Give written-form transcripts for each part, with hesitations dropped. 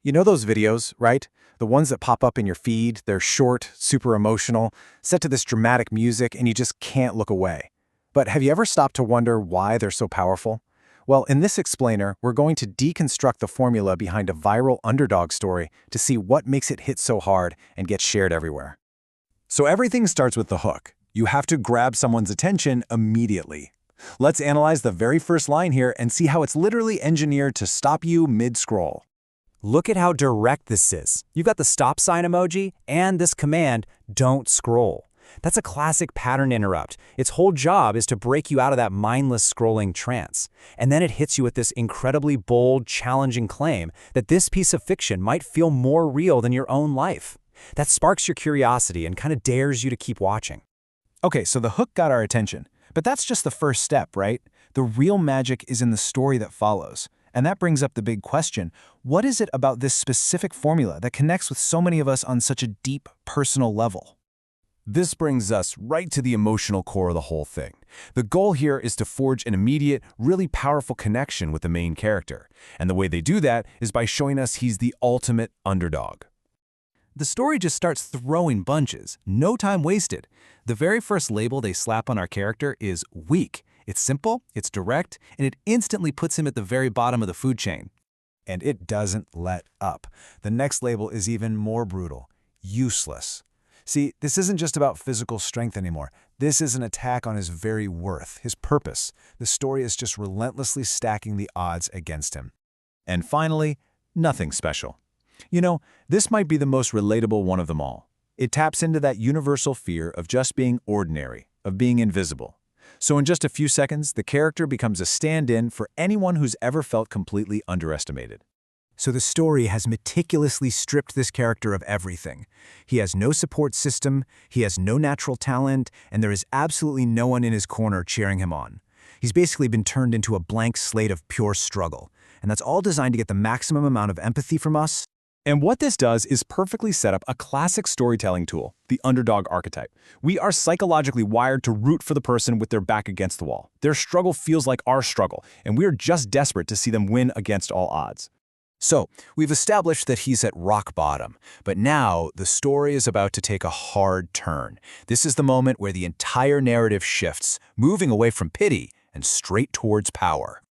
You know those videos, right? The ones that pop up in your feed, they're short, super emotional, set to this dramatic music, and you just can't look away. But have you ever stopped to wonder why they're so powerful? Well, in this explainer, we're going to deconstruct the formula behind a viral underdog story to see what makes it hit so hard and get shared everywhere. So everything starts with the hook. You have to grab someone's attention immediately. Let's analyze the very first line here and see how it's literally engineered to stop you mid-scroll. Look at how direct this is. You've got the stop sign emoji and this command, don't scroll. That's a classic pattern interrupt. Its whole job is to break you out of that mindless scrolling trance. And then it hits you with this incredibly bold, challenging claim that this piece of fiction might feel more real than your own life. That sparks your curiosity and kind of dares you to keep watching. Okay, so the hook got our attention, but that's just the first step, right? The real magic is in the story that follows. And that brings up the big question, what is it about this specific formula that connects with so many of us on such a deep, personal level? This brings us right to the emotional core of the whole thing. The goal here is to forge an immediate, really powerful connection with the main character. And the way they do that is by showing us he's the ultimate underdog. The story just starts throwing bunches, no time wasted. The very first label they slap on our character is weak. It's simple, it's direct, and it instantly puts him at the very bottom of the food chain. And it doesn't let up. The next label is even more brutal, useless. See, this isn't just about physical strength anymore. This is an attack on his very worth, his purpose. The story is just relentlessly stacking the odds against him. And finally, nothing special. You know, this might be the most relatable one of them all. It taps into that universal fear of just being ordinary, of being invisible. So in just a few seconds, the character becomes a stand-in for anyone who's ever felt completely underestimated. So the story has meticulously stripped this character of everything. He has no support system, he has no natural talent, and there is absolutely no one in his corner cheering him on. He's basically been turned into a blank slate of pure struggle. And that's all designed to get the maximum amount of empathy from us. And what this does is perfectly set up a classic storytelling tool, the underdog archetype. We are psychologically wired to root for the person with their back against the wall. Their struggle feels like our struggle, and we are just desperate to see them win against all odds. So, we've established that he's at rock bottom, but now the story is about to take a hard turn. This is the moment where the entire narrative shifts, moving away from pity and straight towards power.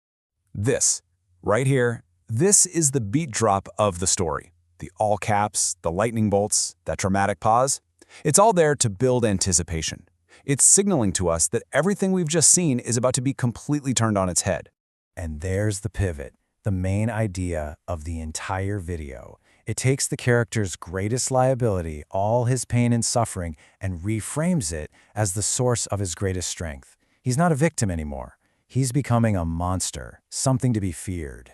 This, right here, this is the beat drop of the story. The all caps, the lightning bolts, that dramatic pause. It's all there to build anticipation. It's signaling to us that everything we've just seen is about to be completely turned on its head. And there's the pivot, the main idea of the entire video. It takes the character's greatest liability, all his pain and suffering, and reframes it as the source of his greatest strength. He's not a victim anymore. He's becoming a monster, something to be feared.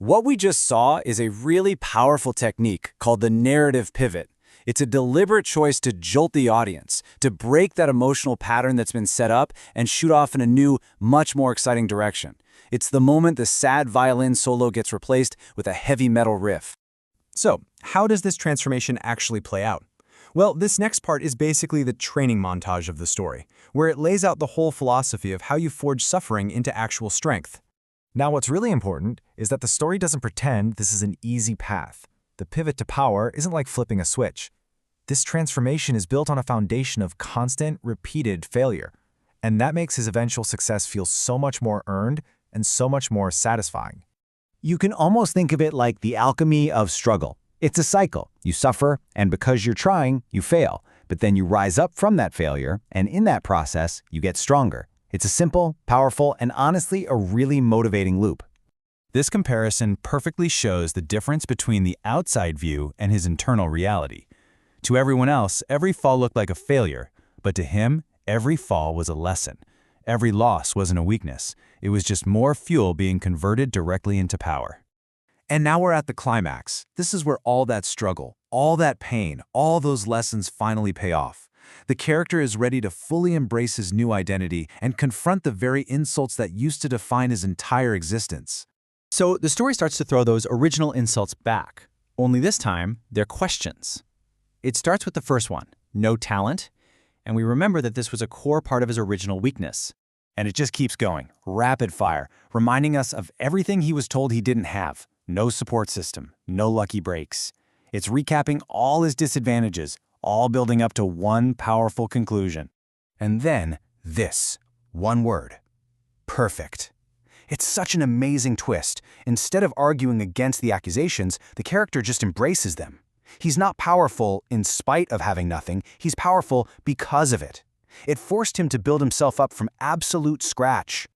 What we just saw is a really powerful technique called the narrative pivot. It's a deliberate choice to jolt the audience, to break that emotional pattern that's been set up and shoot off in a new, much more exciting direction. It's the moment the sad violin solo gets replaced with a heavy metal riff. So, how does this transformation actually play out? Well, this next part is basically the training montage of the story, where it lays out the whole philosophy of how you forge suffering into actual strength. Now, what's really important is that the story doesn't pretend this is an easy path. The pivot to power isn't like flipping a switch. This transformation is built on a foundation of constant, repeated failure. And that makes his eventual success feel so much more earned and so much more satisfying. You can almost think of it like the alchemy of struggle. It's a cycle. You suffer, and because you're trying, you fail. But then you rise up from that failure, and in that process, you get stronger. It's a simple, powerful, and honestly a really motivating loop. This comparison perfectly shows the difference between the outside view and his internal reality. To everyone else, every fall looked like a failure, but to him, every fall was a lesson. Every loss wasn't a weakness. It was just more fuel being converted directly into power. And now we're at the climax. This is where all that struggle, all that pain, all those lessons finally pay off. The character is ready to fully embrace his new identity and confront the very insults that used to define his entire existence. So the story starts to throw those original insults back, only this time they're questions. It starts with the first one, no talent, and we remember that this was a core part of his original weakness. And it just keeps going, rapid fire, reminding us of everything he was told he didn't have. No support system, no lucky breaks. It's recapping all his disadvantages, all building up to one powerful conclusion. And then this, one word: perfect. It's such an amazing twist. Instead of arguing against the accusations, the character just embraces them. He's not powerful in spite of having nothing, he's powerful because of it. It forced him to build himself up from absolute scratch.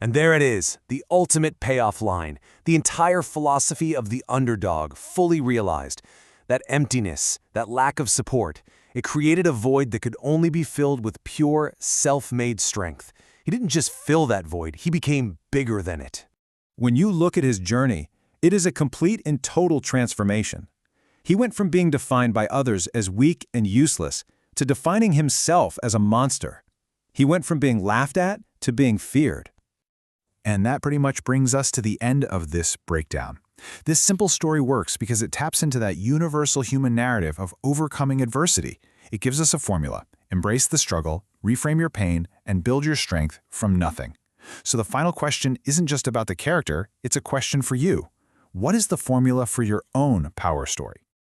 And there it is, the ultimate payoff line, the entire philosophy of the underdog fully realized. That emptiness, that lack of support, it created a void that could only be filled with pure, self-made strength. He didn't just fill that void, he became bigger than it. When you look at his journey, it is a complete and total transformation. He went from being defined by others as weak and useless to defining himself as a monster. He went from being laughed at to being feared. And that pretty much brings us to the end of this breakdown. This simple story works because it taps into that universal human narrative of overcoming adversity. It gives us a formula: embrace the struggle, reframe your pain, and build your strength from nothing. So the final question isn't just about the character, it's a question for you. What is the formula for your own power story?